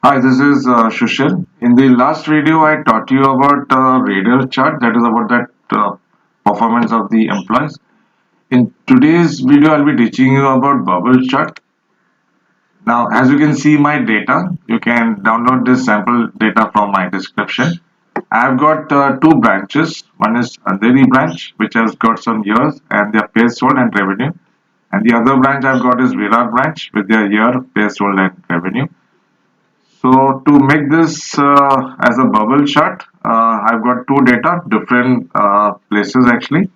Hi, this is Shushil. In the last video, I taught you about radar chart, that is about that performance of the employees. In today's video, I'll be teaching you about bubble chart. Now, as you can see my data, you can download this sample data from my description. I've got two branches. One is Andheri branch, which has got some years and their pay sold and revenue. And the other branch I've got is Virar branch with their year, pay sold and revenue. So to make this as a bubble chart, I've got two data, different places actually.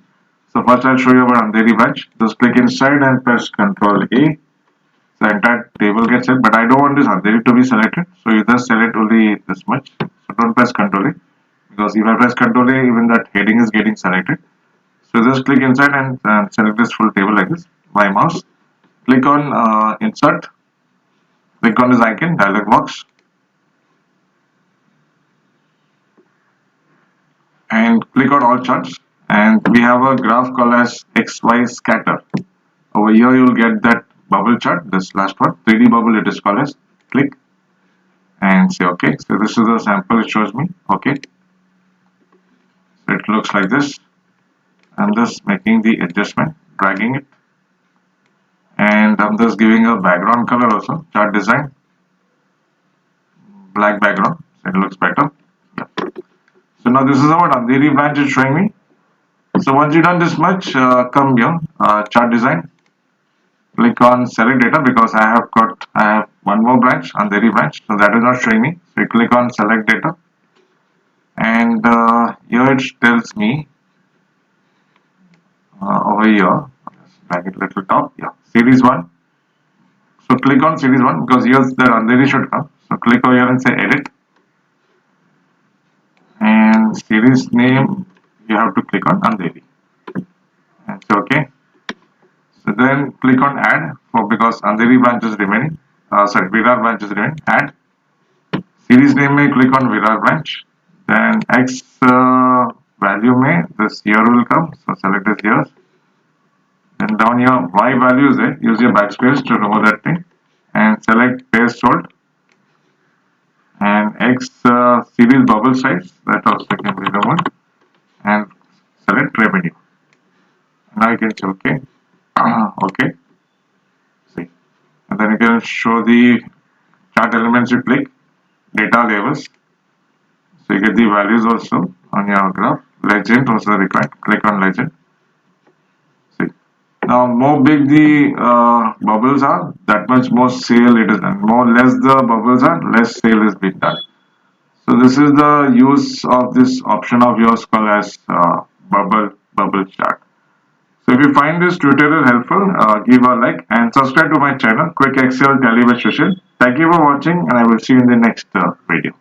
So first I'll show you about Andheri branch. Just click inside and press Ctrl A. The entire table gets set, but I don't want this Andheri to be selected. So you just select only this much. So don't press Ctrl A because if I press Ctrl A, even that heading is getting selected. So just click inside and select this full table like this. My mouse. Click on Insert. Click on this icon, dialog box. And click on all charts, and we have a graph called as XY scatter. Over here you will get that bubble chart, this last one, 3D bubble it is called as. Click and say OK. So this is the sample it shows me. OK. So it looks like this. I'm just making the adjustment, dragging it, and I'm just giving a background color also, chart design, black background, so it looks better. Yeah. So now this is what Andheri branch is showing me. So once you've done this much, come here, chart design. Click on select data because I have one more branch, Andheri branch, so that is not showing me. So you click on select data, and here it tells me over here, drag it little top, yeah, series one. So click on series one because here's the Andheri should come. So click over here and say edit, and series name you have to click on Andheri, and say OK. So then click on add for because Andheri branch is remaining. Virar branch is remaining. Add series name may click on Virar branch. Then X value may this year will come. So select this year. Then down here Y value is there. Use your backspace to remove that thing and select paste sold. And X series bubble size that also can be removed and select revenue. Now you can say OK. OK. See. And then you can show the chart elements you click, data labels. So you get the values also on your graph. Legend also required. Click on legend. See. Now more big the bubbles are, that much more sale it is done. More less the bubbles are, less sale is being done. So this is the use of this option of yours called as bubble chart. So if you find this tutorial helpful, give a like and subscribe to my channel, Quick Excel Tally with Shushil. Thank you for watching, and I will see you in the next video.